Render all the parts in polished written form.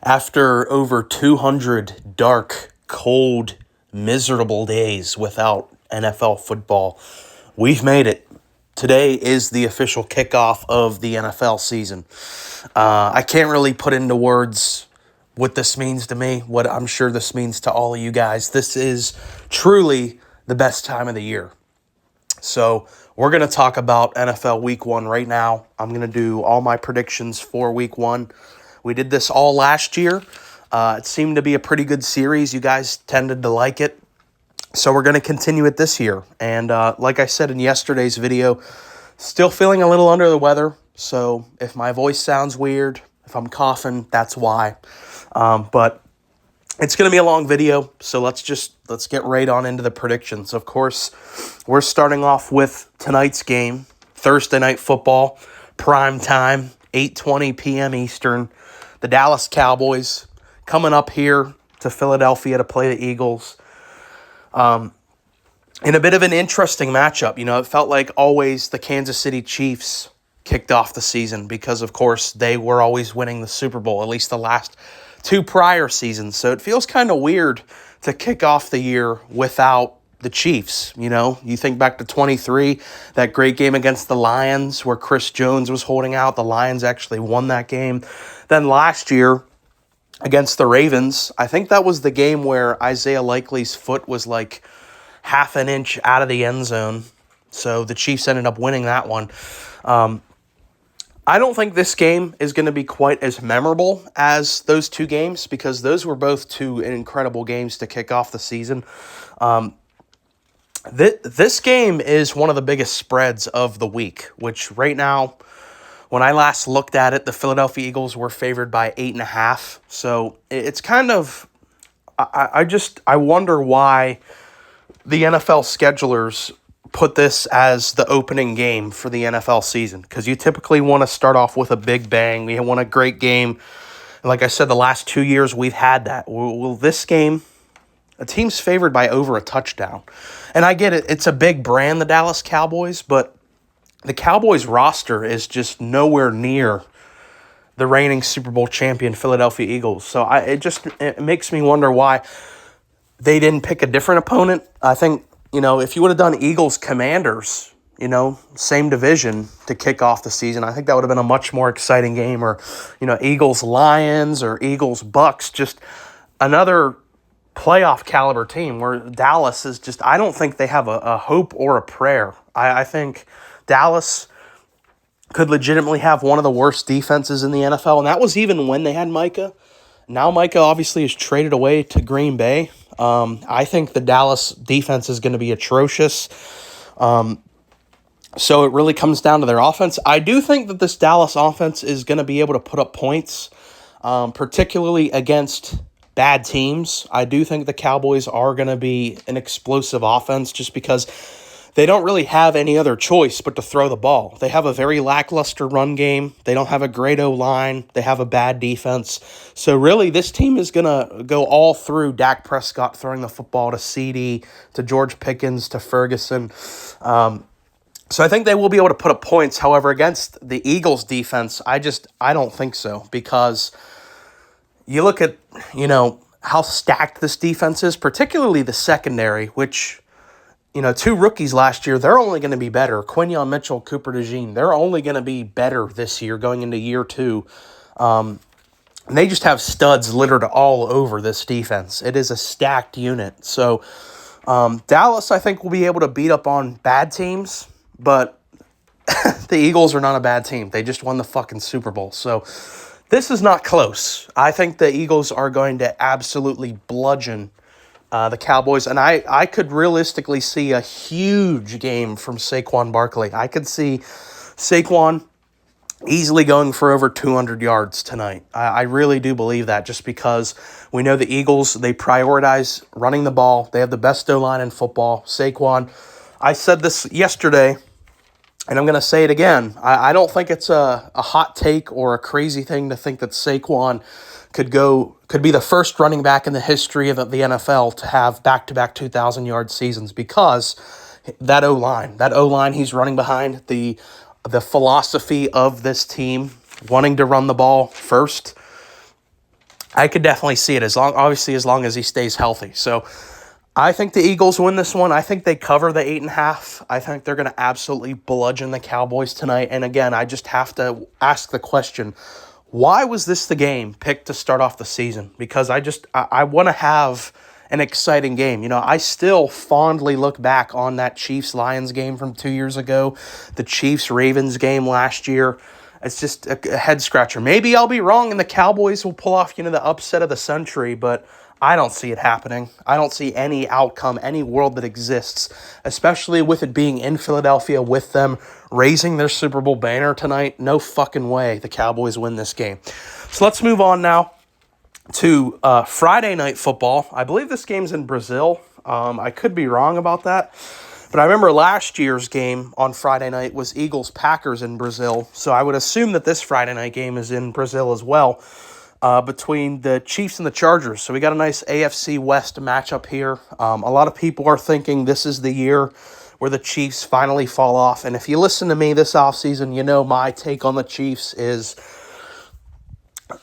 After over 200 dark, cold, miserable days without NFL football, we've made it. Today is the official kickoff of the NFL season. I can't really put into words what this means to me, what I'm sure this means to all of you guys. This is truly the best time of the year. So we're going to talk about NFL Week 1 right now. I'm going to do all my predictions for Week 1. We did this all last year. It seemed to be a pretty good series. You guys tended to like it. So we're going to continue it this year. And like I said in yesterday's video, still feeling a little under the weather. So if my voice sounds weird, if I'm coughing, that's why. But it's going to be a long video, so let's get right on into the predictions. Of course, we're starting off with tonight's game, Thursday Night Football, prime time, 8:20 p.m. Eastern. The Dallas Cowboys coming up here to Philadelphia to play the Eagles. In a bit of an interesting matchup. It felt like always the Kansas City Chiefs kicked off the season because, of course, they were always winning the Super Bowl, at least the last two prior seasons. So it feels kind of weird to kick off the year without the Chiefs. You think back to 23, that great game against the Lions where Chris Jones was holding out. The Lions actually won that game. Then last year against the Ravens, I think that was the game where Isaiah Likely's foot was like half an inch out of the end zone. So the Chiefs ended up winning that one. I don't think this game is going to be quite as memorable as those two games because those were both two incredible games to kick off the season. This game is one of the biggest spreads of the week, which right now, when I last looked at it, the Philadelphia Eagles were favored by 8.5. So it's kind of, I wonder why the NFL schedulers put this as the opening game for the NFL season, because you typically want to start off with a big bang. We want a great game. And like I said, the last 2 years we've had that. Well, this game, a team's favored by over a touchdown. And I get it. It's a big brand, the Dallas Cowboys, but the Cowboys roster is just nowhere near the reigning Super Bowl champion Philadelphia Eagles. So it makes me wonder why they didn't pick a different opponent. I think, if you would have done Eagles Commanders, same division to kick off the season, I think that would have been a much more exciting game. Or, Eagles Lions or Eagles Bucks, just another playoff caliber team where Dallas is just, I don't think they have a hope or a prayer. I think Dallas could legitimately have one of the worst defenses in the NFL, and that was even when they had Micah. Now Micah obviously is traded away to Green Bay. I think the Dallas defense is going to be atrocious. So it really comes down to their offense. I do think that this Dallas offense is going to be able to put up points, particularly against bad teams. I do think the Cowboys are going to be an explosive offense just because they don't really have any other choice but to throw the ball. They have a very lackluster run game. They don't have a great O-line. They have a bad defense. So really, this team is going to go all through Dak Prescott throwing the football to CD, to George Pickens, to Ferguson. So I think they will be able to put up points. However, against the Eagles defense, I don't think so, because you look at, how stacked this defense is, particularly the secondary, which, two rookies last year, they're only going to be better. Quinyon Mitchell, Cooper DeJean, they're only going to be better this year going into year two. And they just have studs littered all over this defense. It is a stacked unit. So Dallas, I think, will be able to beat up on bad teams, but the Eagles are not a bad team. They just won the fucking Super Bowl. So this is not close. I think the Eagles are going to absolutely bludgeon the Cowboys, and I could realistically see a huge game from Saquon Barkley. I could see Saquon easily going for over 200 yards tonight. I really do believe that, just because we know the Eagles, they prioritize running the ball. They have the best O-line in football. Saquon, I said this yesterday, and I'm going to say it again. I don't think it's a hot take or a crazy thing to think that Saquon could be the first running back in the history of the NFL to have back-to-back 2,000-yard seasons, because that O-line he's running behind, the philosophy of this team, wanting to run the ball first. I could definitely see it, as long as he stays healthy. So I think the Eagles win this one. I think they cover the 8.5. I think they're going to absolutely bludgeon the Cowboys tonight. And again, I just have to ask the question, why was this the game picked to start off the season? Because I want to have an exciting game. You know, I still fondly look back on that Chiefs-Lions game from 2 years ago, the Chiefs-Ravens game last year. It's just a head scratcher. Maybe I'll be wrong and the Cowboys will pull off, the upset of the century, but I don't see it happening. I don't see any outcome, any world that exists, especially with it being in Philadelphia, with them raising their Super Bowl banner tonight. No fucking way the Cowboys win this game. So let's move on now to Friday Night Football. I believe this game's in Brazil. I could be wrong about that. But I remember last year's game on Friday night was Eagles-Packers in Brazil. So I would assume that this Friday night game is in Brazil as well, between the Chiefs and the Chargers. So we got a nice AFC West matchup here. A lot of people are thinking this is the year where the Chiefs finally fall off. And if you listen to me this offseason, you know my take on the Chiefs is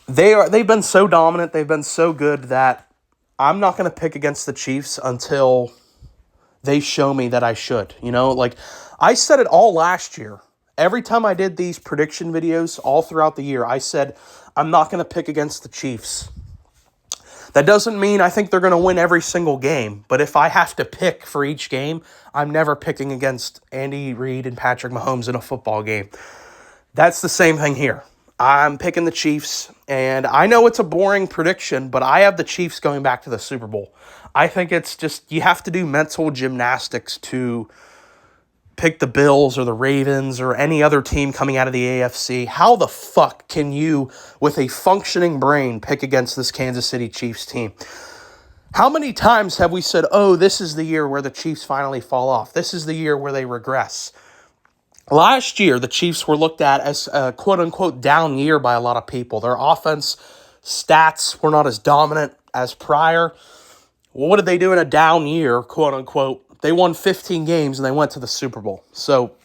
they've been so dominant, they've been so good that I'm not going to pick against the Chiefs until they show me that I should. Like I said it all last year. Every time I did these prediction videos all throughout the year, I said I'm not going to pick against the Chiefs. That doesn't mean I think they're going to win every single game, but if I have to pick for each game, I'm never picking against Andy Reid and Patrick Mahomes in a football game. That's the same thing here. I'm picking the Chiefs, and I know it's a boring prediction, but I have the Chiefs going back to the Super Bowl. I think it's just, you have to do mental gymnastics to pick the Bills or the Ravens or any other team coming out of the AFC. How the fuck can you, with a functioning brain, pick against this Kansas City Chiefs team? How many times have we said, oh, this is the year where the Chiefs finally fall off? This is the year where they regress. Last year, the Chiefs were looked at as a quote-unquote down year by a lot of people. Their offense stats were not as dominant as prior. Well, what did they do in a down year, quote-unquote? They won 15 games and they went to the Super Bowl. So,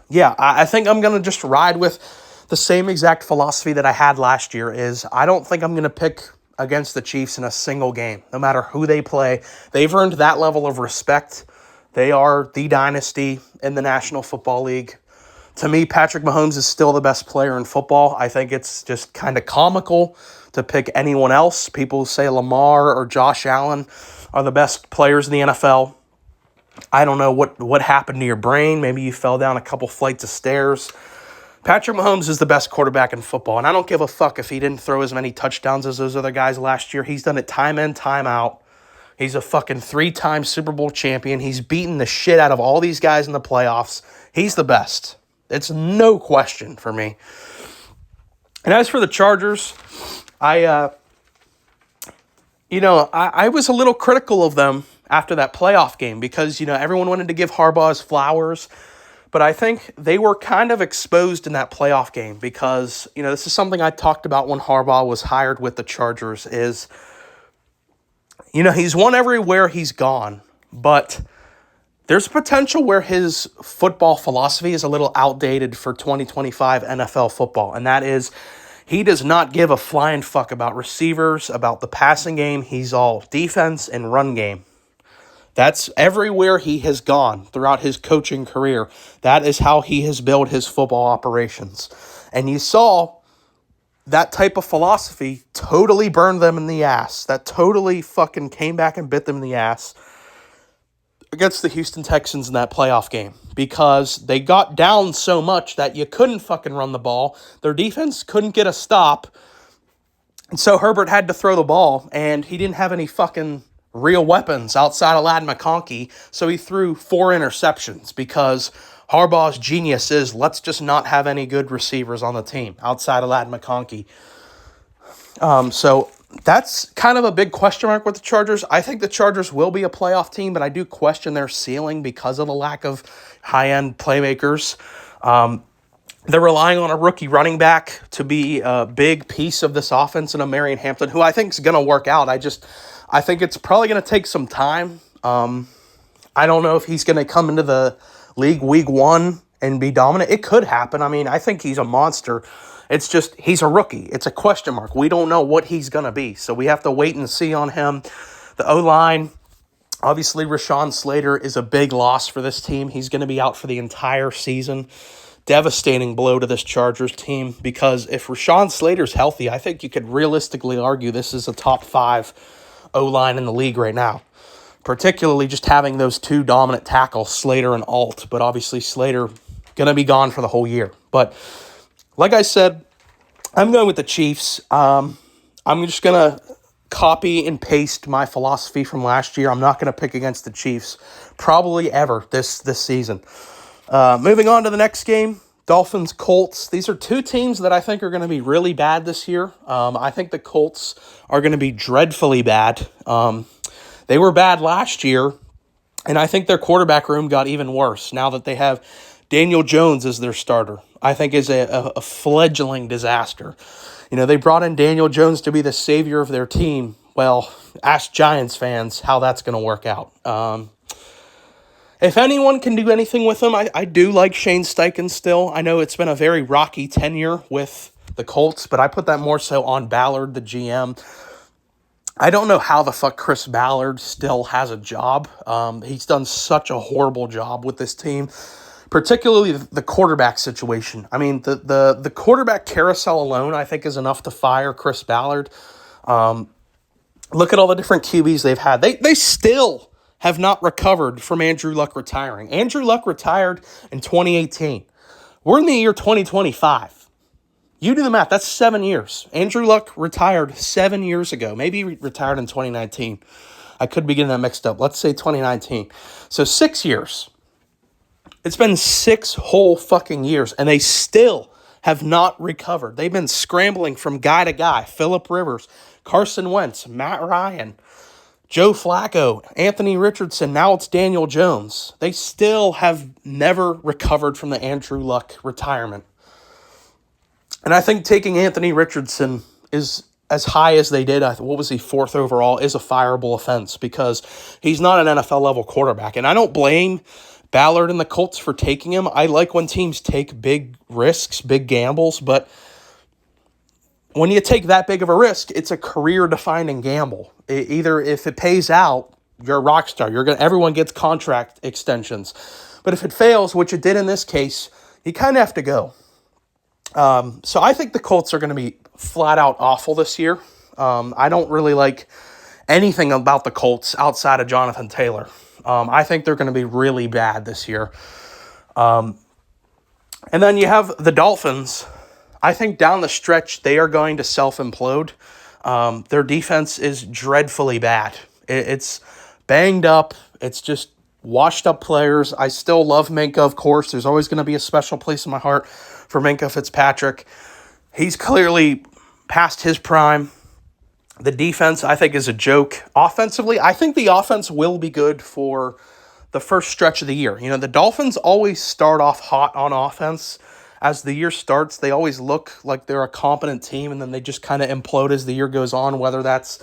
yeah, I think I'm going to just ride with the same exact philosophy that I had last year. Is I don't think I'm going to pick against the Chiefs in a single game, no matter who they play. They've earned that level of respect. They are the dynasty in the National Football League. To me, Patrick Mahomes is still the best player in football. I think it's just kind of comical to pick anyone else. People say Lamar or Josh Allen are the best players in the NFL. I don't know what happened to your brain. Maybe you fell down a couple flights of stairs. Patrick Mahomes is the best quarterback in football, and I don't give a fuck if he didn't throw as many touchdowns as those other guys last year. He's done it time in, time out. He's a fucking 3-time Super Bowl champion. He's beaten the shit out of all these guys in the playoffs. He's the best. It's no question for me. And as for the Chargers, I was a little critical of them after that playoff game because, everyone wanted to give Harbaugh his flowers. But I think they were kind of exposed in that playoff game because, this is something I talked about when Harbaugh was hired with the Chargers is, he's won everywhere he's gone, but there's potential where his football philosophy is a little outdated for 2025 NFL football, and that is he does not give a flying fuck about receivers, about the passing game. He's all defense and run game. That's everywhere he has gone throughout his coaching career. That is how he has built his football operations. And you saw that type of philosophy totally burned them in the ass. That totally fucking came back and bit them in the ass against the Houston Texans in that playoff game because they got down so much that you couldn't fucking run the ball. Their defense couldn't get a stop. And so Herbert had to throw the ball, and he didn't have any fucking real weapons outside of Ladd McConkey, so he threw 4 interceptions because Harbaugh's genius is let's just not have any good receivers on the team outside of Ladd McConkey. So that's kind of a big question mark with the Chargers. I think the Chargers will be a playoff team, but I do question their ceiling because of the lack of high-end playmakers. They're relying on a rookie running back to be a big piece of this offense in Marion Hampton, who I think is going to work out. I think it's probably going to take some time. I don't know if he's going to come into the league week 1 and be dominant. It could happen. I mean, I think he's a monster. It's just, he's a rookie. It's a question mark. We don't know what he's going to be. So we have to wait and see on him. The O-line, obviously Rashawn Slater is a big loss for this team. He's going to be out for the entire season. Devastating blow to this Chargers team, because if Rashawn Slater's healthy, I think you could realistically argue this is a top 5 O-line in the league right now. Particularly just having those two dominant tackles, Slater and Alt. But obviously Slater going to be gone for the whole year. But like I said, I'm going with the Chiefs. I'm just going to copy and paste my philosophy from last year. I'm not going to pick against the Chiefs probably ever this season. Moving on to the next game, Dolphins-Colts. These are two teams that I think are going to be really bad this year. I think the Colts are going to be dreadfully bad. They were bad last year, and I think their quarterback room got even worse now that they have Daniel Jones as their starter. I think is a fledgling disaster. You know, they brought in Daniel Jones to be the savior of their team. Well, ask Giants fans how that's going to work out. If anyone can do anything with him, I do like Shane Steichen still. I know it's been a very rocky tenure with the Colts, but I put that more so on Ballard, the GM. I don't know how the fuck Chris Ballard still has a job. He's done such a horrible job with this team, particularly the quarterback situation. I mean, the quarterback carousel alone, I think, is enough to fire Chris Ballard. Look at all the different QBs they've had. They still have not recovered from Andrew Luck retiring. Andrew Luck retired in 2018. We're in the year 2025. You do the math. That's 7 years. Andrew Luck retired 7 years ago. Maybe he retired in 2019. I could be getting that mixed up. Let's say 2019. So 6 years. It's been 6 whole fucking years, and they still have not recovered. They've been scrambling from guy to guy. Phillip Rivers, Carson Wentz, Matt Ryan, Joe Flacco, Anthony Richardson. Now it's Daniel Jones. They still have never recovered from the Andrew Luck retirement. And I think taking Anthony Richardson is as high as they did. What was he, 4th overall, is a fireable offense because he's not an NFL-level quarterback. And I don't blame Ballard and the Colts for taking him. I like when teams take big risks, big gambles, but when you take that big of a risk, it's a career-defining gamble. Either if it pays out, you're a rock star. Everyone gets contract extensions. But if it fails, which it did in this case, you kind of have to go. So I think the Colts are going to be flat out awful this year. I don't really like anything about the Colts outside of Jonathan Taylor. I think they're going to be really bad this year. And then you have the Dolphins. I think down the stretch, they are going to self-implode. Their defense is dreadfully bad. It's banged up. It's just washed up players. I still love Minkah, of course. There's always going to be a special place in my heart for Minkah Fitzpatrick. He's clearly past his prime. The defense, I think, is a joke. Offensively, I think the offense will be good for the first stretch of the year. You know, the Dolphins always start off hot on offense. As the year starts, they always look like they're a competent team, and then they just kind of implode as the year goes on, whether that's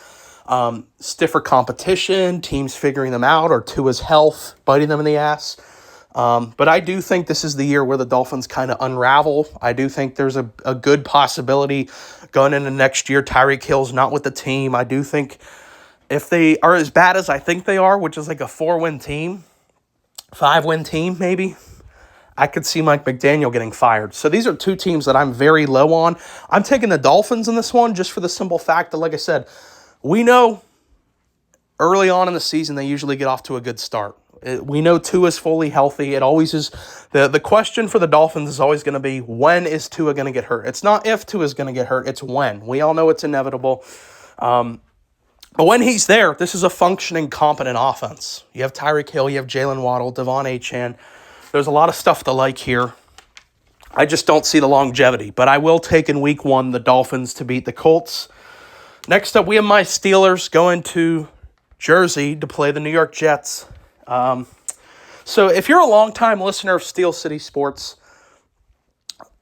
stiffer competition, teams figuring them out, or Tua's health biting them in the ass. But I do think this is the year where the Dolphins kind of unravel. I do think there's a good possibility going into next year. Tyreek Hill's not with the team. I do think if they are as bad as I think they are, which is like a 4-win team, 5-win team maybe, I could see Mike McDaniel getting fired. So these are two teams that I'm very low on. I'm taking the Dolphins in this one just for the simple fact that, like I said, we know early on in the season they usually get off to a good start. We know Tua is fully healthy. It always is. The question for the Dolphins is always going to be, when is Tua going to get hurt? It's not if Tua is going to get hurt. It's when. We all know it's inevitable. But when he's there, this is a functioning, competent offense. You have Tyreek Hill. You have Jalen Waddle, Devon Achane. There's a lot of stuff to like here. I just don't see the longevity. But I will take in week 1 the Dolphins to beat the Colts. Next up, we have my Steelers going to Jersey to play the New York Jets. So if you're a longtime listener of Steel City Sports,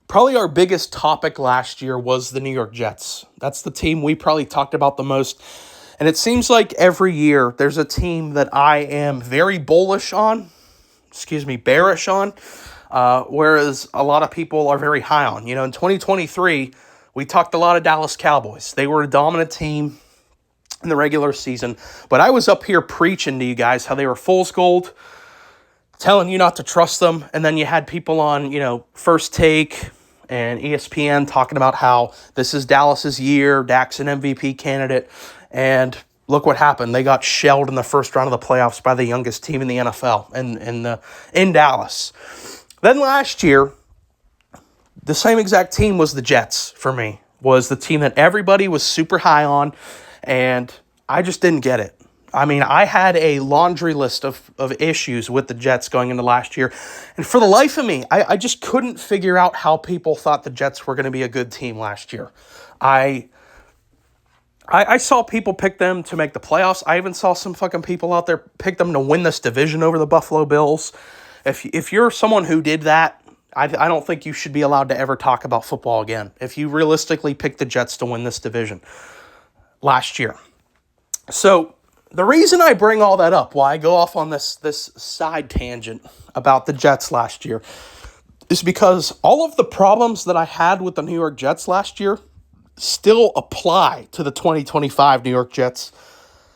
probably our biggest topic last year was the New York Jets. That's the team we probably talked about the most. And it seems like every year there's a team that I am very bearish on. whereas a lot of people are very high on. In 2023, we talked a lot of Dallas Cowboys. They were a dominant team in the regular season, but I was up here preaching to you guys how they were fool's gold, telling you not to trust them, and then you had people on, First Take and ESPN talking about how this is Dallas's year, Dak's an MVP candidate, and look what happened. They got shelled in the first round of the playoffs by the youngest team in the NFL in Dallas. Then last year, the same exact team was the Jets for me, was the team that everybody was super high on, and I just didn't get it. I mean, I had a laundry list of issues with the Jets going into last year, and for the life of me, I just couldn't figure out how people thought the Jets were going to be a good team last year. I saw people pick them to make the playoffs. I even saw some fucking people out there pick them to win this division over the Buffalo Bills. If you're someone who did that, I don't think you should be allowed to ever talk about football again. If you realistically picked the Jets to win this division last year. So the reason I bring all that up, why I go off on this side tangent about the Jets last year, is because all of the problems that I had with the New York Jets last year still apply to the 2025 New York Jets.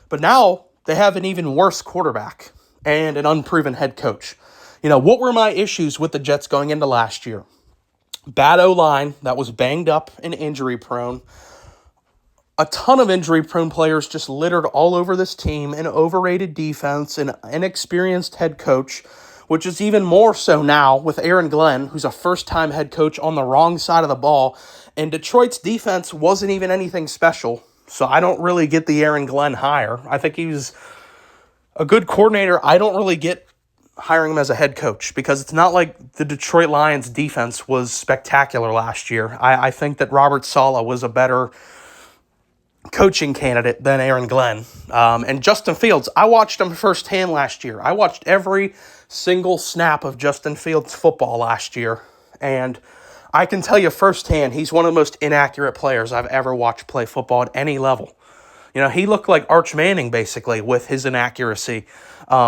But now they have an even worse quarterback and an unproven head coach. What were my issues with the Jets going into last year? Bad O-line that was banged up and injury prone. A ton of injury-prone players just littered all over this team, an overrated defense, an inexperienced head coach, which is even more so now with Aaron Glenn, who's a first-time head coach on the wrong side of the ball, and Detroit's defense wasn't even anything special, so I don't really get the Aaron Glenn hire. I think he's a good coordinator. I don't really get hiring him as a head coach because it's not like the Detroit Lions defense was spectacular last year. I think that Robert Saleh was a better coaching candidate than Aaron Glenn. And Justin Fields, I watched him firsthand last year. I watched every single snap of Justin Fields football last year, and I can tell you firsthand, he's one of the most inaccurate players I've ever watched play football at any level. He looked like Arch Manning, basically, with his inaccuracy,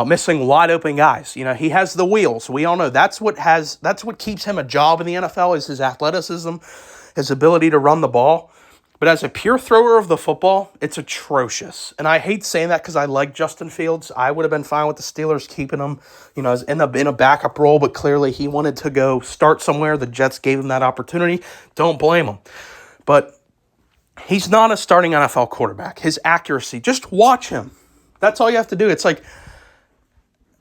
missing wide open guys. He has the wheels. We all know that's what keeps him a job in the NFL is his athleticism, his ability to run the ball. But as a pure thrower of the football, it's atrocious. And I hate saying that because I like Justin Fields. I would have been fine with the Steelers keeping him, in a backup role, but clearly he wanted to go start somewhere. The Jets gave him that opportunity. Don't blame him. But he's not a starting NFL quarterback. His accuracy, just watch him. That's all you have to do.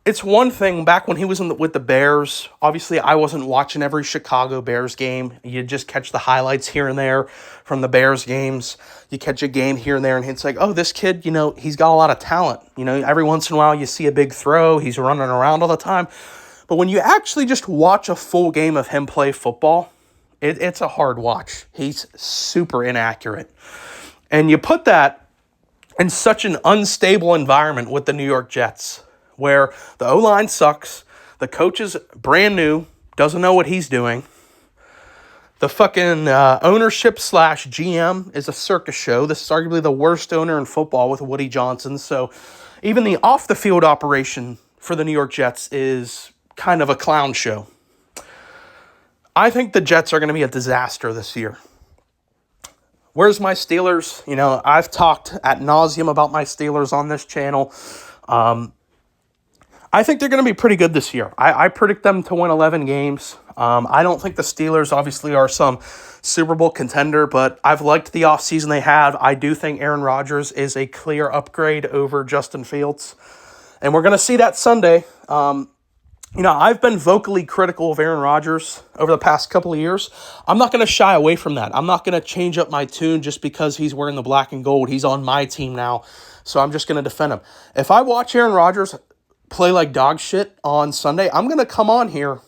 It's one thing back when he was with the Bears. Obviously, I wasn't watching every Chicago Bears game. You just catch the highlights here and there from the Bears games. You catch a game here and there, and it's like, oh, this kid, he's got a lot of talent. Every once in a while you see a big throw. He's running around all the time. But when you actually just watch a full game of him play football, it's a hard watch. He's super inaccurate. And you put that in such an unstable environment with the New York Jets, where the O-line sucks, the coach is brand new, doesn't know what he's doing. The fucking ownership / GM is a circus show. This is arguably the worst owner in football with Woody Johnson. So even the off-the-field operation for the New York Jets is kind of a clown show. I think the Jets are going to be a disaster this year. Where's my Steelers? I've talked ad nauseum about my Steelers on this channel. I think they're going to be pretty good this year. I predict them to win 11 games. I don't think the Steelers obviously are some Super Bowl contender, but I've liked the offseason they have. I do think Aaron Rodgers is a clear upgrade over Justin Fields. And we're going to see that Sunday. I've been vocally critical of Aaron Rodgers over the past couple of years. I'm not going to shy away from that. I'm not going to change up my tune just because he's wearing the black and gold. He's on my team now, so I'm just going to defend him. If I watch Aaron Rodgers play like dog shit on Sunday, I'm going to come on here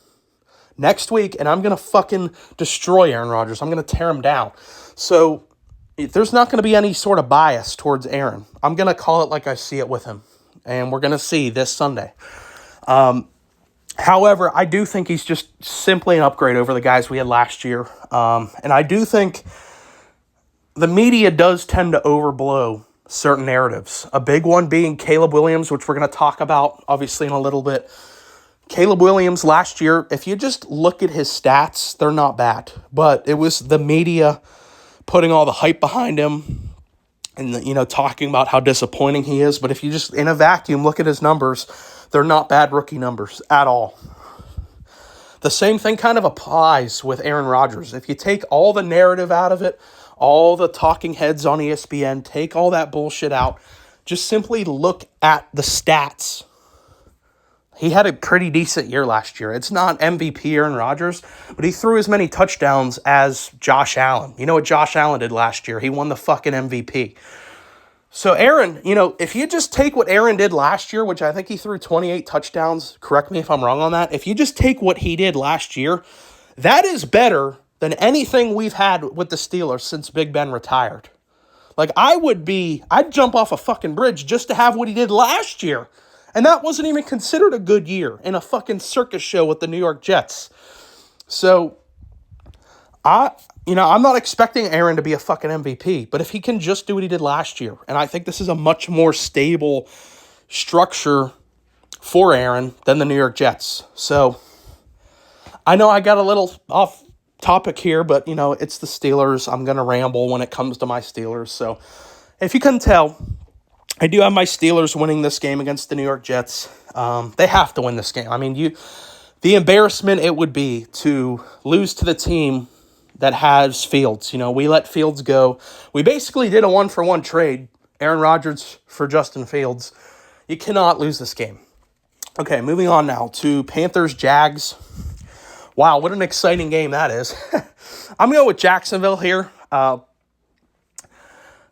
next week and I'm going to fucking destroy Aaron Rodgers. I'm going to tear him down. So there's not going to be any sort of bias towards Aaron. I'm going to call it like I see it with him. And we're going to see this Sunday. However, I do think he's just simply an upgrade over the guys we had last year. And I do think the media does tend to overblow certain narratives. A big one being Caleb Williams, which we're going to talk about, obviously, in a little bit. Caleb Williams last year, if you just look at his stats, they're not bad. But it was the media putting all the hype behind him and, talking about how disappointing he is. But if you just, in a vacuum, look at his numbers, they're not bad rookie numbers at all. The same thing kind of applies with Aaron Rodgers. If you take all the narrative out of it, all the talking heads on ESPN, take all that bullshit out, just simply look at the stats. He had a pretty decent year last year. It's not MVP Aaron Rodgers, but he threw as many touchdowns as Josh Allen. You know what Josh Allen did last year? He won the fucking MVP. So Aaron, if you just take what Aaron did last year, which I think he threw 28 touchdowns, correct me if I'm wrong on that. If you just take what he did last year, that is better than anything we've had with the Steelers since Big Ben retired. Like, I'd jump off a fucking bridge just to have what he did last year. And that wasn't even considered a good year in a fucking circus show with the New York Jets. So, I'm not expecting Aaron to be a fucking MVP, but if he can just do what he did last year, and I think this is a much more stable structure for Aaron than the New York Jets. So, I know I got a little off topic here, but, it's the Steelers. I'm going to ramble when it comes to my Steelers. So, if you couldn't tell, I do have my Steelers winning this game against the New York Jets. They have to win this game. I mean, the embarrassment it would be to lose to the team that has Fields. We let Fields go. We basically did a 1-for-1 trade, Aaron Rodgers for Justin Fields. You cannot lose this game. Okay, moving on now to Panthers-Jags. Wow, what an exciting game that is. I'm going to go with Jacksonville here.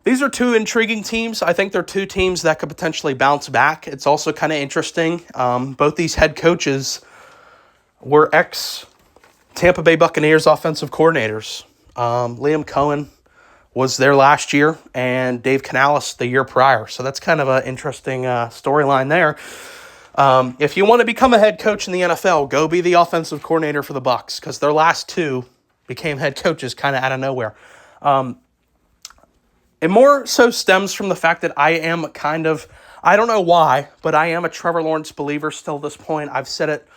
These are two intriguing teams. I think they're two teams that could potentially bounce back. It's also kind of interesting. Both these head coaches were ex-Tampa Bay Buccaneers offensive coordinators. Liam Cohen was there last year, and Dave Canales the year prior. So that's kind of an interesting storyline there. If you want to become a head coach in the NFL, go be the offensive coordinator for the Bucs, because their last two became head coaches kind of out of nowhere. It more so stems from the fact that I am I don't know why, but I am a Trevor Lawrence believer still at this point. I've said it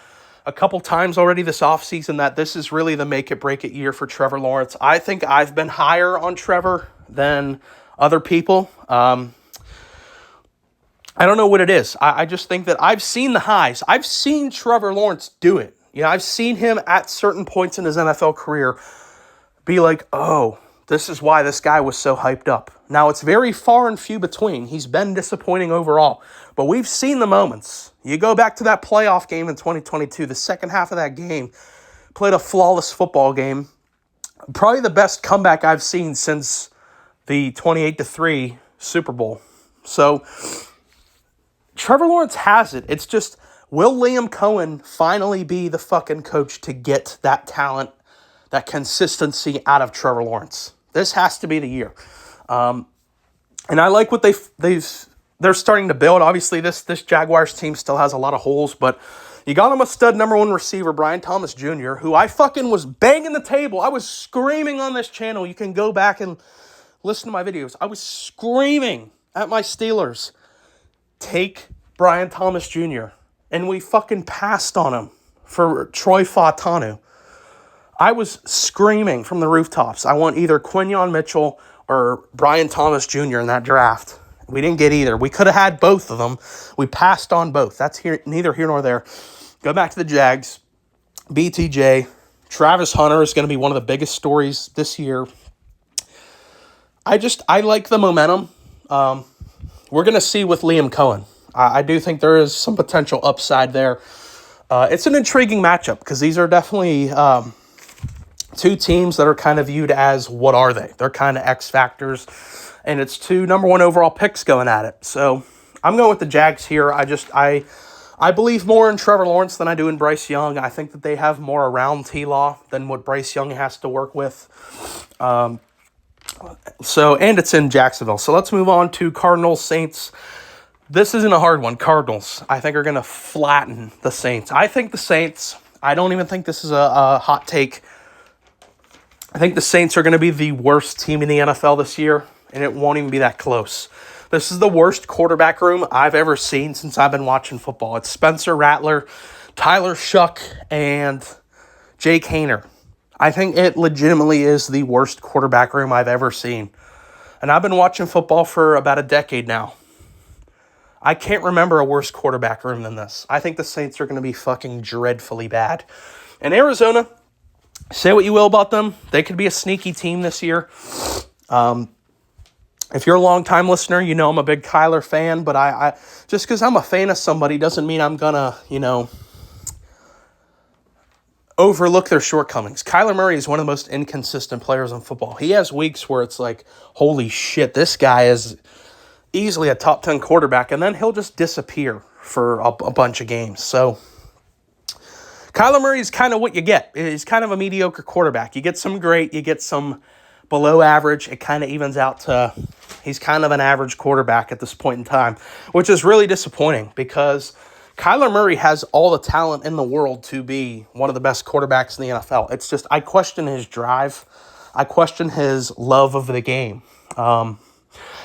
a couple times already this offseason that this is really the make-it-break-it year for Trevor Lawrence. I think I've been higher on Trevor than other people. I don't know what it is. I just think that I've seen the highs. I've seen Trevor Lawrence do it. I've seen him at certain points in his NFL career be like, oh, this is why this guy was so hyped up. Now, it's very far and few between. He's been disappointing overall. But we've seen the moments. You go back to that playoff game in 2022, the second half of that game, played a flawless football game. Probably the best comeback I've seen since the 28-3 Super Bowl. So, Trevor Lawrence has it. It's just, will Liam Cohen finally be the fucking coach to get that talent, that consistency out of Trevor Lawrence? This has to be the year. And I like what they're starting to build. Obviously, this Jaguars team still has a lot of holes, but you got him a stud number one receiver, Brian Thomas Jr., who I fucking was banging the table. I was screaming on this channel. You can go back and listen to my videos. I was screaming at my Steelers, take Brian Thomas Jr., and we fucking passed on him for Troy Fautanu. I was screaming from the rooftops. I want either Quinyon Mitchell or Brian Thomas Jr. in that draft. We didn't get either. We could have had both of them. We passed on both. That's neither here nor there. Go back to the Jags. BTJ. Travis Hunter is going to be one of the biggest stories this year. I like the momentum. We're going to see with Liam Cohen. I do think there is some potential upside there. It's an intriguing matchup because these are definitely two teams that are kind of viewed as, what are they? They're kind of X factors, and it's two number one overall picks going at it. So I'm going with the Jags here. I believe more in Trevor Lawrence than I do in Bryce Young. I think that they have more around T-Law than what Bryce Young has to work with. And it's in Jacksonville. So let's move on to Cardinals Saints. This isn't a hard one. Cardinals, I think, are going to flatten the Saints. I think the Saints, I don't even think this is a hot take. I think the Saints are going to be the worst team in the NFL this year, and it won't even be that close. This is the worst quarterback room I've ever seen since I've been watching football. It's Spencer Rattler. Tyler Shuck and Jake Haener. I think it legitimately is the worst quarterback room I've ever seen. And I've been watching football for about a decade now. I can't remember a worse quarterback room than this. I think the Saints are going to be fucking dreadfully bad. And Arizona, say what you will about them, they could be a sneaky team this year. If you're a long-time listener, you know I'm a big Kyler fan, but I just because I'm a fan of somebody doesn't mean I'm going to, overlook their shortcomings. Kyler Murray is one of the most inconsistent players in football. He has weeks where it's like, holy shit, this guy is easily a top 10 quarterback, and then he'll just disappear for a bunch of games. So Kyler Murray is kind of what you get. He's kind of a mediocre quarterback. You get some great, you get some below average. It kind of evens out to he's kind of an average quarterback at this point in time, which is really disappointing because Kyler Murray has all the talent in the world to be one of the best quarterbacks in the NFL. It's just I question his drive. I question his love of the game.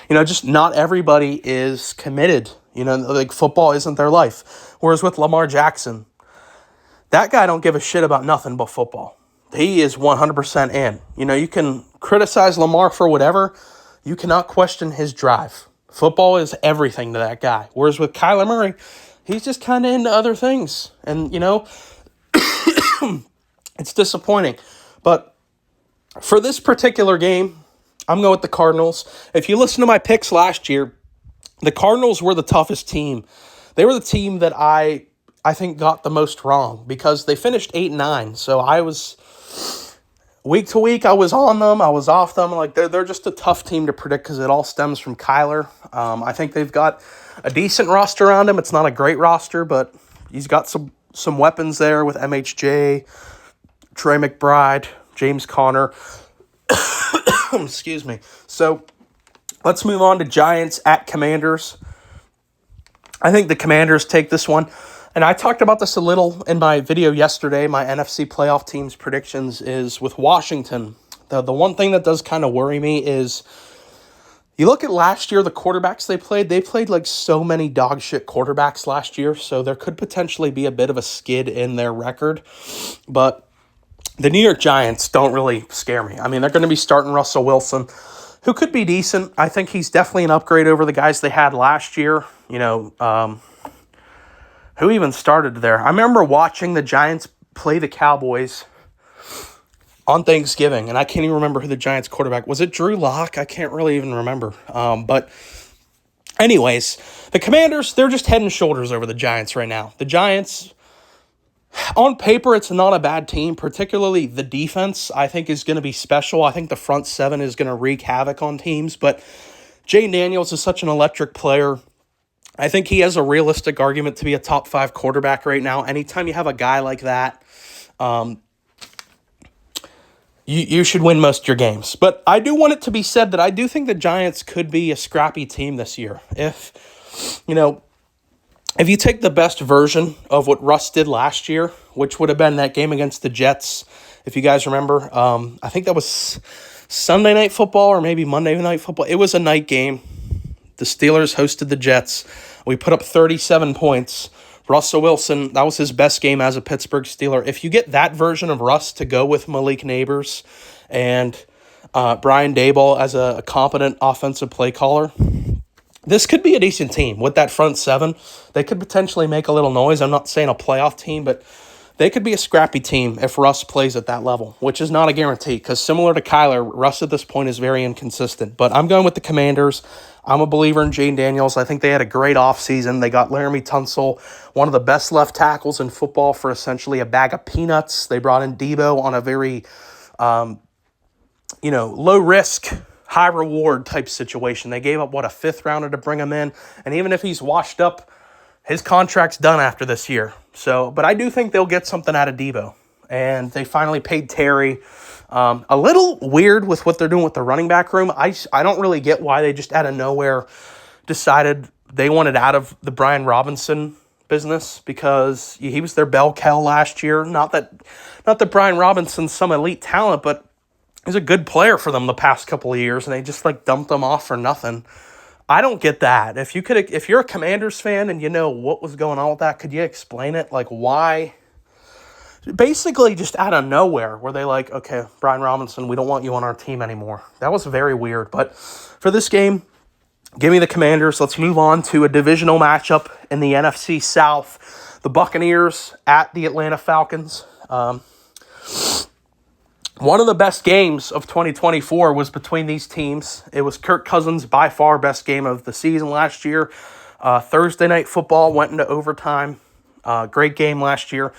Just not everybody is committed. Like football isn't their life. Whereas with Lamar Jackson, that guy don't give a shit about nothing but football. He is 100% in. You can criticize Lamar for whatever. You cannot question his drive. Football is everything to that guy. Whereas with Kyler Murray, he's just kind of into other things. And, it's disappointing. But for this particular game, I'm going with the Cardinals. If you listen to my picks last year, the Cardinals were the toughest team. They were the team that I think got the most wrong because they finished 8-9. So I was week to week, I was on them, I was off them. Like they're just a tough team to predict because it all stems from Kyler. I think they've got a decent roster around him. It's not a great roster, but he's got some weapons there with MHJ, Trey McBride, James Conner. Excuse me. So let's move on to Giants at Commanders. I think the Commanders take this one. And I talked about this a little in my video yesterday. My NFC playoff teams predictions is with Washington. The one thing that does kind of worry me is you look at last year, the quarterbacks they played like so many dog shit quarterbacks last year. So there could potentially be a bit of a skid in their record. But the New York Giants don't really scare me. I mean, they're going to be starting Russell Wilson, who could be decent. I think he's definitely an upgrade over the guys they had last year. Who even started there? I remember watching the Giants play the Cowboys on Thanksgiving, and I can't even remember who the Giants quarterback was. It Drew Lock? I can't really even remember. But anyways, the Commanders, they're just head and shoulders over the Giants right now. The Giants, on paper, it's not a bad team, particularly the defense, I think, is going to be special. I think the front seven is going to wreak havoc on teams, but Jayden Daniels is such an electric player. I think he has a realistic argument to be a top 5 quarterback right now. Anytime you have a guy like that, you should win most of your games. But I do want it to be said that I do think the Giants could be a scrappy team this year. If you take the best version of what Russ did last year, which would have been that game against the Jets, if you guys remember, I think that was Sunday Night Football or maybe Monday Night Football. It was a night game. The Steelers hosted the Jets. We put up 37 points. Russell Wilson, that was his best game as a Pittsburgh Steeler. If you get that version of Russ to go with Malik Neighbors and Brian Daboll as a competent offensive play caller, this could be a decent team. With that front seven, they could potentially make a little noise. I'm not saying a playoff team, but they could be a scrappy team if Russ plays at that level, which is not a guarantee because similar to Kyler, Russ at this point is very inconsistent. But I'm going with the Commanders. I'm a believer in Jayden Daniels. I think they had a great offseason. They got Laramie Tunsil, one of the best left tackles in football, for essentially a bag of peanuts. They brought in Debo on a very, low-risk, high-reward type situation. They gave up, a 5th rounder to bring him in. And even if he's washed up, his contract's done after this year. But I do think they'll get something out of Debo. And they finally paid Terry. A little weird with what they're doing with the running back room. I don't really get why they just out of nowhere decided they wanted out of the Brian Robinson business because he was their bell cow last year. Not that Brian Robinson's some elite talent, but he's a good player for them the past couple of years, and they just dumped him off for nothing. I don't get that. If you're a Commanders fan and you know what was going on with that, could you explain it? Like, why? Basically, just out of nowhere, were they like, okay, Brian Robinson, we don't want you on our team anymore. That was very weird. But for this game, give me the Commanders. Let's move on to a divisional matchup in the NFC South. The Buccaneers at the Atlanta Falcons. One of the best games of 2024 was between these teams. It was Kirk Cousins' by far best game of the season last year. Thursday Night Football went into overtime. Great game last year.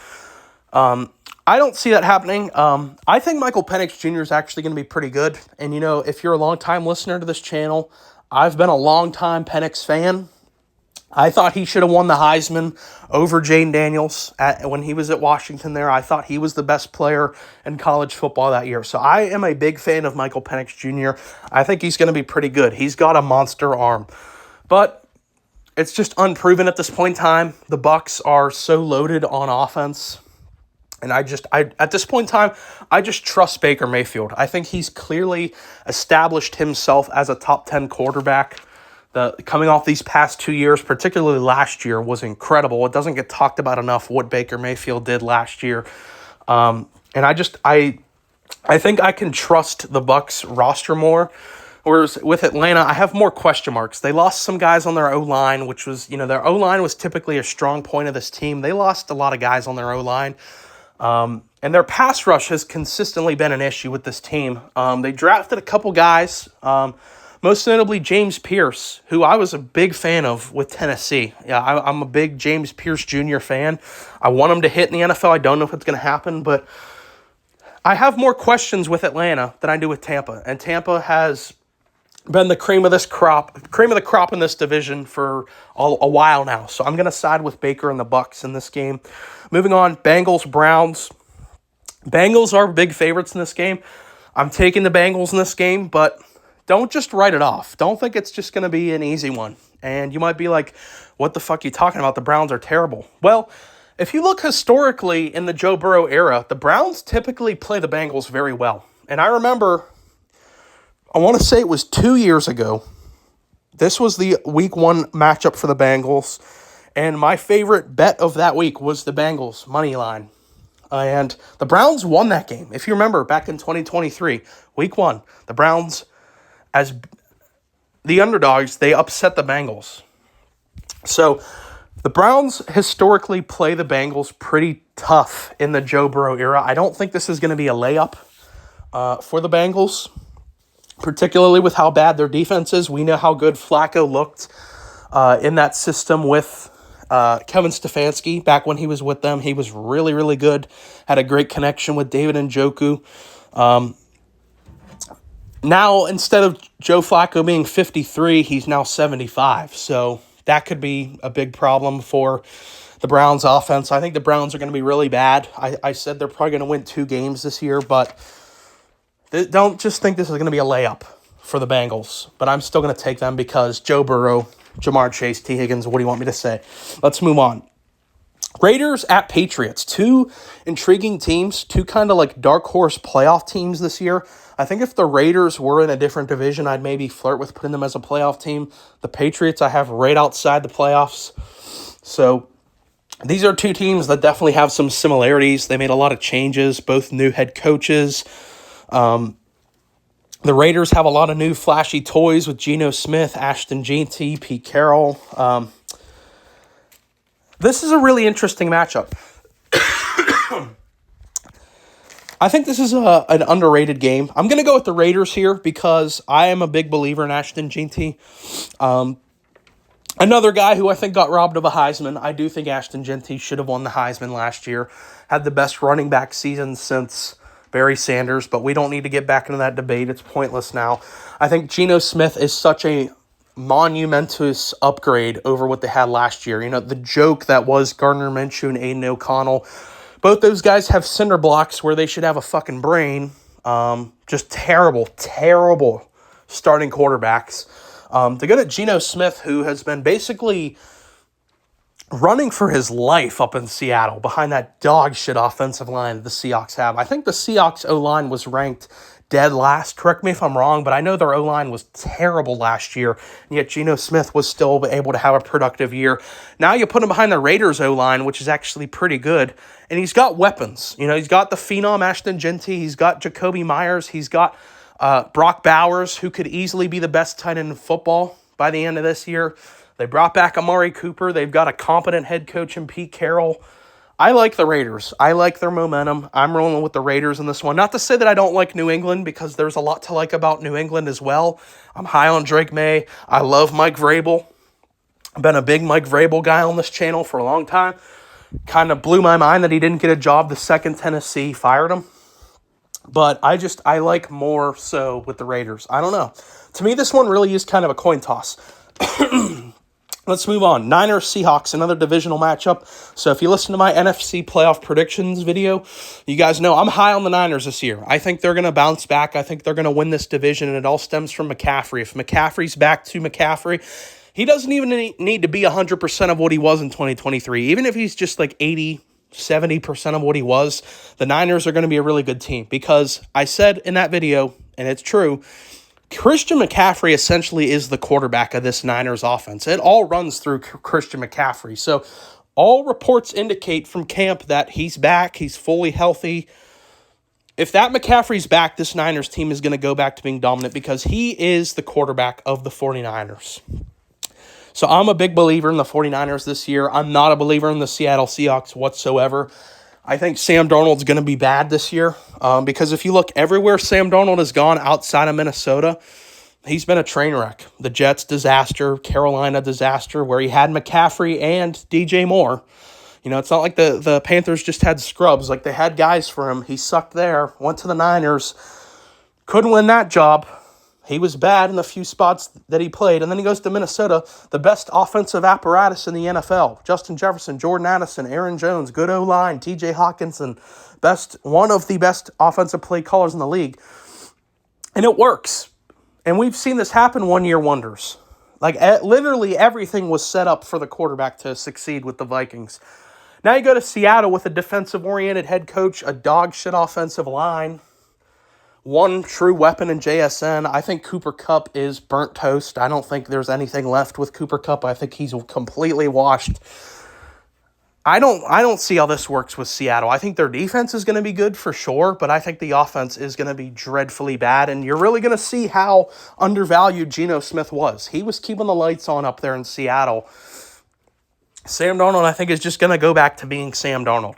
I don't see that happening. I think Michael Penix Jr. is actually going to be pretty good. And, if you're a longtime listener to this channel, I've been a longtime Penix fan. I thought he should have won the Heisman over Jane Daniels when he was at Washington there. I thought he was the best player in college football that year. So I am a big fan of Michael Penix Jr. I think he's going to be pretty good. He's got a monster arm. But it's just unproven at this point in time. The Bucs are so loaded on offense. And at this point in time, I just trust Baker Mayfield. I think he's clearly established himself as a top 10 quarterback. Coming off these past 2 years, particularly last year, was incredible. It doesn't get talked about enough what Baker Mayfield did last year. And I think I can trust the Bucs roster more. Whereas with Atlanta, I have more question marks. They lost some guys on their O-line, which was, their O-line was typically a strong point of this team. They lost a lot of guys on their O-line. And their pass rush has consistently been an issue with this team. They drafted a couple guys, most notably James Pierce, who I was a big fan of with Tennessee. Yeah, I'm a big James Pierce Jr. fan. I want him to hit in the NFL. I don't know if it's going to happen, but I have more questions with Atlanta than I do with Tampa. And Tampa has been the cream of the crop in this division for a while now. So I'm going to side with Baker and the Bucs in this game. Moving on, Bengals, Browns. Bengals are big favorites in this game. I'm taking the Bengals in this game, but don't just write it off. Don't think it's just going to be an easy one. And you might be like, what the fuck are you talking about? The Browns are terrible. Well, if you look historically in the Joe Burrow era, the Browns typically play the Bengals very well. And I remember, I want to say it was 2 years ago, this was the week 1 matchup for the Bengals. And my favorite bet of that week was the Bengals money line. And the Browns won that game. If you remember, back in 2023, week 1, the Browns, as the underdogs, they upset the Bengals. So the Browns historically play the Bengals pretty tough in the Joe Burrow era. I don't think this is going to be a layup for the Bengals, particularly with how bad their defense is. We know how good Flacco looked in that system with Kevin Stefanski back when he was with them. He was really, really good, had a great connection with David Njoku. Now, instead of Joe Flacco being 53, he's now 75. So that could be a big problem for the Browns offense. I think the Browns are going to be really bad. I said they're probably going to win 2 games this year, but don't just think this is going to be a layup for the Bengals. But I'm still going to take them because Joe Burrow, Jamar Chase, T. Higgins, what do you want me to say? Let's move on. Raiders at Patriots. 2 intriguing teams, 2 kind of like dark horse playoff teams this year. I think if the Raiders were in a different division, I'd maybe flirt with putting them as a playoff team. The Patriots I have right outside the playoffs. So these are 2 teams that definitely have some similarities. They made a lot of changes, both new head coaches. The Raiders have a lot of new flashy toys with Geno Smith, Ashton Jeanty, Pete Carroll. This is a really interesting matchup. I think this is an underrated game. I'm going to go with the Raiders here because I am a big believer in Ashton Jeanty. Another guy who I think got robbed of a Heisman. I do think Ashton Jeanty should have won the Heisman last year. Had the best running back season since Barry Sanders, but we don't need to get back into that debate. It's pointless now. I think Geno Smith is such a monumentous upgrade over what they had last year. The joke that was Gardner Minshew and Aiden O'Connell. Both those guys have cinder blocks where they should have a fucking brain. Just terrible, terrible starting quarterbacks. To go to Geno Smith, who has been basically running for his life up in Seattle behind that dog shit offensive line the Seahawks have. I think the Seahawks O-line was ranked dead last. Correct me if I'm wrong, but I know their O-line was terrible last year, and yet Geno Smith was still able to have a productive year. Now you put him behind the Raiders O-line, which is actually pretty good, and he's got weapons. You know, he's got the phenom Ashton Genty, he's got Jacoby Myers, he's got Brock Bowers, who could easily be the best tight end in football by the end of this year. They brought back Amari Cooper. They've got a competent head coach in Pete Carroll. I like the Raiders. I like their momentum. I'm rolling with the Raiders in this one. Not to say that I don't like New England, because there's a lot to like about New England as well. I'm high on Drake May. I love Mike Vrabel. I've been a big Mike Vrabel guy on this channel for a long time. Kind of blew my mind that he didn't get a job the second Tennessee fired him. But I like more so with the Raiders. I don't know. To me, this one really is kind of a coin toss. Let's move on. Niners, Seahawks, another divisional matchup. So if you listen to my NFC playoff predictions video, you guys know I'm high on the Niners this year. I think they're going to bounce back. I think they're going to win this division, and it all stems from McCaffrey. If McCaffrey's back to McCaffrey, he doesn't even need to be 100% of what he was in 2023. Even if he's just like 80, 70% of what he was, the Niners are going to be a really good team, because I said in that video, and it's true, Christian McCaffrey essentially is the quarterback of this Niners offense. It all runs through Christian McCaffrey. So all reports indicate from camp that he's back, he's fully healthy. If that McCaffrey's back, this Niners team is going to go back to being dominant, because he is the quarterback of the 49ers. So I'm a big believer in the 49ers this year. I'm not a believer in the Seattle Seahawks whatsoever. I think Sam Darnold's going to be bad this year, because if you look everywhere Sam Darnold has gone outside of Minnesota, he's been a train wreck. The Jets, disaster. Carolina, disaster, where he had McCaffrey and DJ Moore. You know, it's not like the Panthers just had scrubs. Like, they had guys for him. He sucked there, went to the Niners, couldn't win that job. He was bad in the few spots that he played. And then he goes to Minnesota, the best offensive apparatus in the NFL. Justin Jefferson, Jordan Addison, Aaron Jones, good O-line, TJ Hawkinson, one of the best offensive play callers in the league. And it works. And we've seen this happen one-year wonders. Like, literally everything was set up for the quarterback to succeed with the Vikings. Now you go to Seattle with a defensive-oriented head coach, a dog-shit offensive line, one true weapon in JSN. I think Cooper Kupp is burnt toast. I don't think there's anything left with Cooper Kupp. I think he's completely washed. I don't see how this works with Seattle. I think their defense is going to be good for sure, but I think the offense is going to be dreadfully bad, and you're really going to see how undervalued Geno Smith was. He was keeping the lights on up there in Seattle. Sam Darnold, I think, is just going to go back to being Sam Darnold.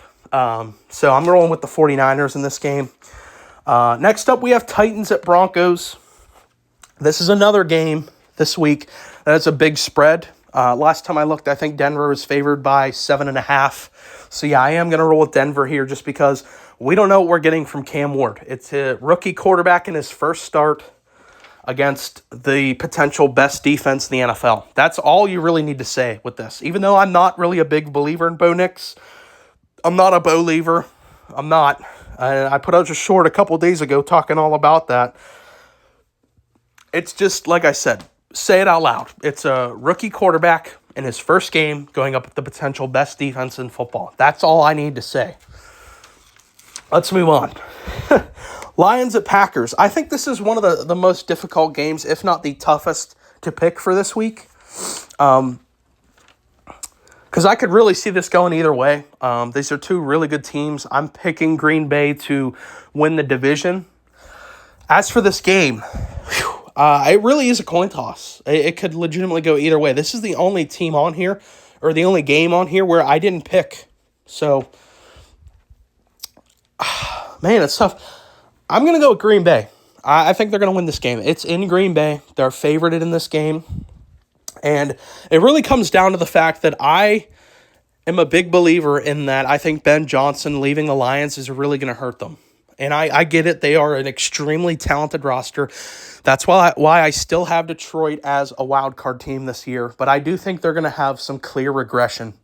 So I'm rolling with the 49ers in this game. Next up, we have Titans at Broncos. This is another game this week that's a big spread. Last time I looked, I think Denver was favored by 7.5. So yeah, I am going to roll with Denver here, just because we don't know what we're getting from Cam Ward. It's a rookie quarterback in his first start against the potential best defense in the NFL. That's all you really need to say with this. Even though I'm not really a big believer in Bo Nix, I'm not a Bo-lever. I'm not. I put out a short a couple days ago talking all about that. It's just, like I said, say it out loud. It's a rookie quarterback in his first game going up with the potential best defense in football. That's all I need to say. Let's move on. Lions at Packers. I think this is one of the most difficult games, if not the toughest, to pick for this week. Because I could really see this going either way. These are two really good teams. I'm picking Green Bay to win the division. As for this game, it really is a coin toss. It could legitimately go either way. This is the only team on here, or the only game on here, where I didn't pick. So, man, it's tough. I'm going to go with Green Bay. I think they're going to win this game. It's in Green Bay. They're favorited in this game. And it really comes down to the fact that I am a big believer in that. I think Ben Johnson leaving the Lions is really going to hurt them. And I get it. They are an extremely talented roster. That's why I still have Detroit as a wild card team this year. But I do think they're going to have some clear regression,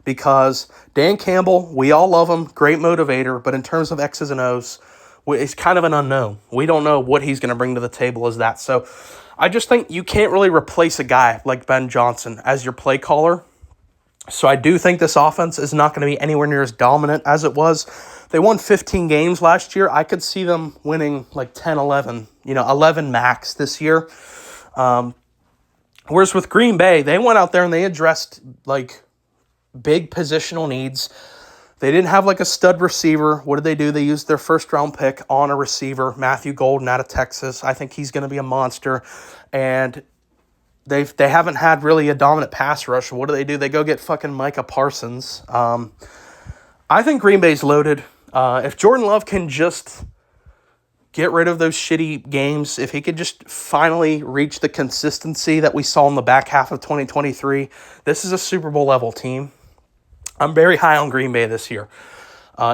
because Dan Campbell, we all love him, great motivator. But in terms of X's and O's, it's kind of an unknown. We don't know what he's going to bring to the table as that. So I just think you can't really replace a guy like Ben Johnson as your play caller. So I do think this offense is not going to be anywhere near as dominant as it was. They won 15 games last year. I could see them winning like 10, 11, 11 max this year. Whereas with Green Bay, they went out there and they addressed like big positional needs. They didn't have like a stud receiver. What did they do? They used their first round pick on a receiver, Matthew Golden out of Texas. I think he's going to be a monster. And they haven't had really a dominant pass rush. What do? They go get fucking Micah Parsons. I think Green Bay's loaded. If Jordan Love can just get rid of those shitty games, if he could just finally reach the consistency that we saw in the back half of 2023, this is a Super Bowl level team. I'm very high on Green Bay this year.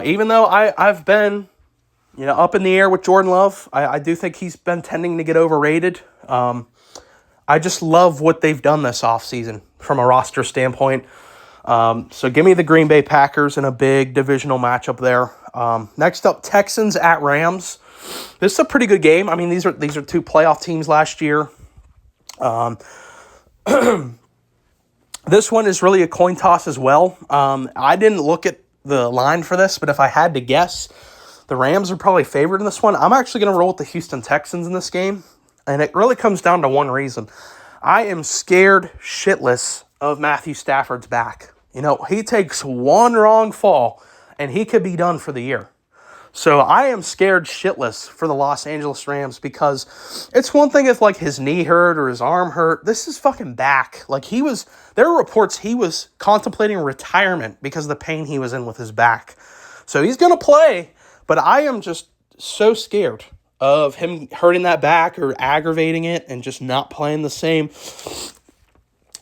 Even though I've been, up in the air with Jordan Love, I do think he's been tending to get overrated. I just love what they've done this offseason from a roster standpoint. So give me the Green Bay Packers in a big divisional matchup there. Next up, Texans at Rams. This is a pretty good game. I mean, these are two playoff teams last year. This one is really a coin toss as well. I didn't look at the line for this, but if I had to guess, the Rams are probably favored in this one. I'm actually going to roll with the Houston Texans in this game, and it really comes down to one reason. I am scared shitless of Matthew Stafford's back. He takes one wrong fall, and he could be done for the year. So I am scared shitless for the Los Angeles Rams because it's one thing if like his knee hurt or his arm hurt. This is fucking back. Like there were reports he was contemplating retirement because of the pain he was in with his back. So he's going to play, but I am just so scared of him hurting that back or aggravating it and just not playing the same.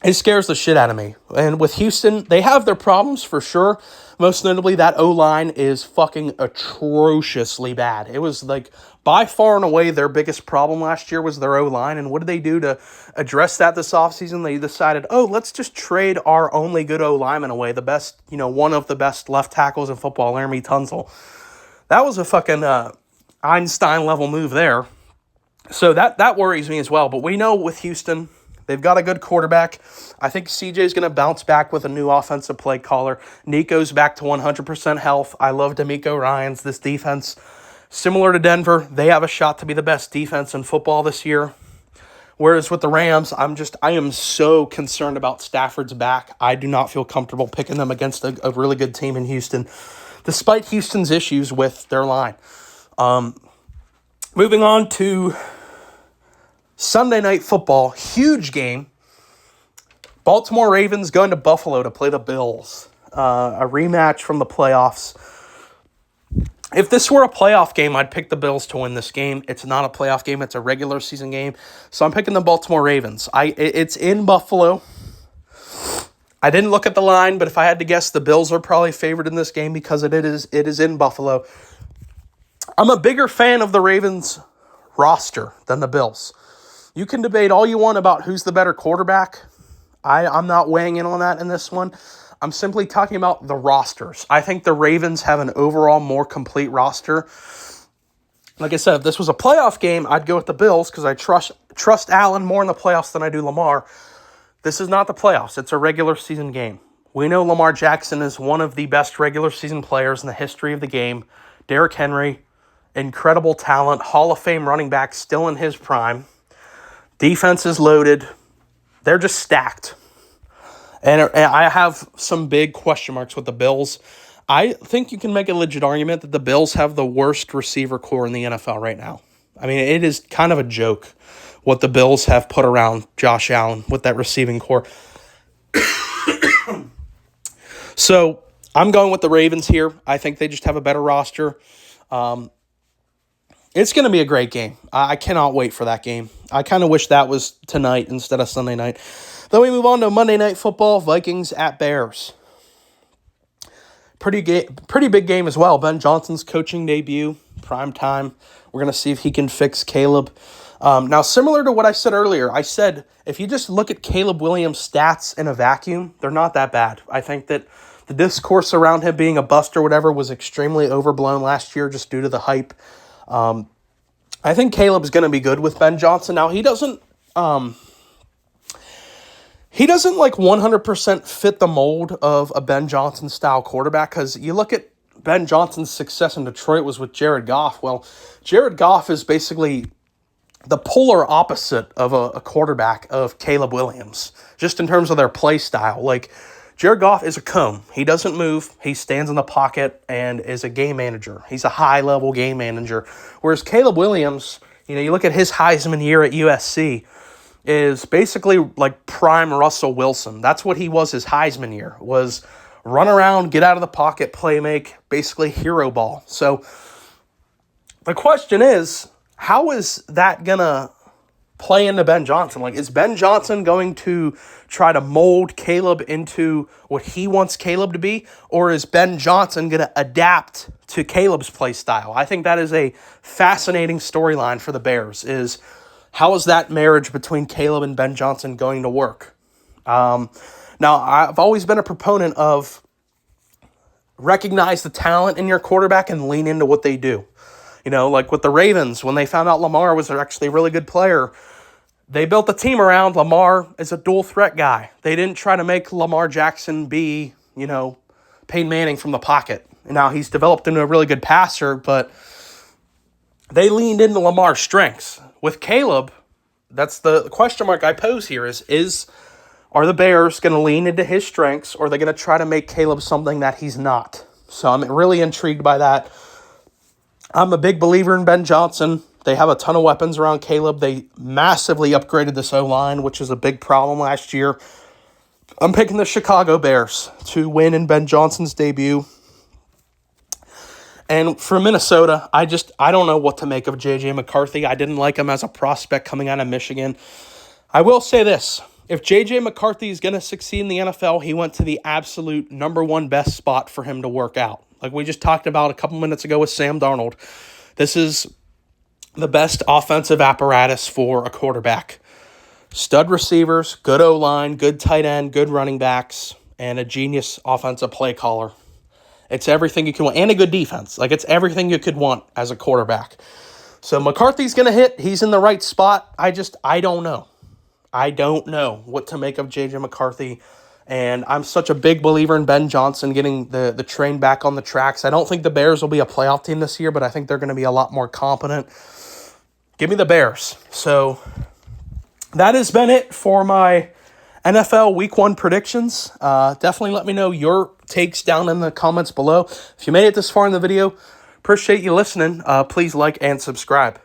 It scares the shit out of me. And with Houston, they have their problems for sure. Most notably, that O-line is fucking atrociously bad. It was like by far and away their biggest problem last year was their O-line. And what did they do to address that this offseason? They decided, let's just trade our only good O-lineman away. The best, one of the best left tackles in football, Laramie Tunsil. That was a fucking Einstein-level move there. So that worries me as well. But we know with Houston, they've got a good quarterback. I think CJ's going to bounce back with a new offensive play caller. Nico's back to 100% health. I love D'Amico Ryans. This defense, similar to Denver, they have a shot to be the best defense in football this year. Whereas with the Rams, I am so concerned about Stafford's back. I do not feel comfortable picking them against a really good team in Houston, despite Houston's issues with their line. Moving on to Sunday Night Football, huge game. Baltimore Ravens going to Buffalo to play the Bills. A rematch from the playoffs. If this were a playoff game, I'd pick the Bills to win this game. It's not a playoff game. It's a regular season game. So I'm picking the Baltimore Ravens. It's in Buffalo. I didn't look at the line, but if I had to guess, the Bills are probably favored in this game because it is in Buffalo. I'm a bigger fan of the Ravens roster than the Bills. You can debate all you want about who's the better quarterback. I'm not weighing in on that in this one. I'm simply talking about the rosters. I think the Ravens have an overall more complete roster. Like I said, if this was a playoff game, I'd go with the Bills because I trust Allen more in the playoffs than I do Lamar. This is not the playoffs. It's a regular season game. We know Lamar Jackson is one of the best regular season players in the history of the game. Derrick Henry, incredible talent, Hall of Fame running back, still in his prime. Defense is loaded. They're just stacked. And I have some big question marks with the Bills. I think you can make a legit argument that the Bills have the worst receiver core in the NFL right now. I mean, it is kind of a joke what the Bills have put around Josh Allen with that receiving core. So I'm going with the Ravens here. I think they just have a better roster. It's going to be a great game. I cannot wait for that game. I kind of wish that was tonight instead of Sunday night. Then we move on to Monday Night Football, Vikings at Bears. Pretty big game as well. Ben Johnson's coaching debut, prime time. We're going to see if he can fix Caleb. Now, similar to what I said earlier, I said if you just look at Caleb Williams' stats in a vacuum, they're not that bad. I think that the discourse around him being a bust or whatever was extremely overblown last year just due to the hype. I think Caleb's going to be good with Ben Johnson. Now, he he doesn't like 100% fit the mold of a Ben Johnson style quarterback, because you look at Ben Johnson's success in Detroit was with Jared Goff. Well, Jared Goff is basically the polar opposite of a quarterback of Caleb Williams, just in terms of their play style. Like, Jared Goff is a cone. He doesn't move. He stands in the pocket and is a game manager. He's a high-level game manager. Whereas Caleb Williams, you look at his Heisman year at USC, is basically like prime Russell Wilson. That's what he was his Heisman year, was run around, get out of the pocket, play make, basically hero ball. So the question is, how is that going to play into Ben Johnson? Like, is Ben Johnson going to try to mold Caleb into what he wants Caleb to be? Or is Ben Johnson going to adapt to Caleb's play style? I think that is a fascinating storyline for the Bears, is how is that marriage between Caleb and Ben Johnson going to work? Now, I've always been a proponent of recognize the talent in your quarterback and lean into what they do. Like with the Ravens, when they found out Lamar was actually a really good player, they built the team around Lamar as a dual threat guy. They didn't try to make Lamar Jackson be, Peyton Manning from the pocket. Now, he's developed into a really good passer, but they leaned into Lamar's strengths. With Caleb, that's the question mark I pose here are the Bears going to lean into his strengths, or are they going to try to make Caleb something that he's not? So I'm really intrigued by that. I'm a big believer in Ben Johnson. They have a ton of weapons around Caleb. They massively upgraded this O-line, which is a big problem last year. I'm picking the Chicago Bears to win in Ben Johnson's debut. And for Minnesota, I don't know what to make of J.J. McCarthy. I didn't like him as a prospect coming out of Michigan. I will say this. If J.J. McCarthy is going to succeed in the NFL, he went to the absolute number one best spot for him to work out. Like we just talked about a couple minutes ago with Sam Darnold. This is the best offensive apparatus for a quarterback. Stud receivers, good O-line, good tight end, good running backs, and a genius offensive play caller. It's everything you can want. And a good defense. Like, it's everything you could want as a quarterback. So McCarthy's going to hit. He's in the right spot. I don't know. I don't know what to make of J.J. McCarthy. And I'm such a big believer in Ben Johnson getting the train back on the tracks. I don't think the Bears will be a playoff team this year, but I think they're going to be a lot more competent. Give me the Bears. So that has been it for my NFL Week 1 predictions. Definitely let me know your takes down in the comments below. If you made it this far in the video, appreciate you listening. Please like and subscribe.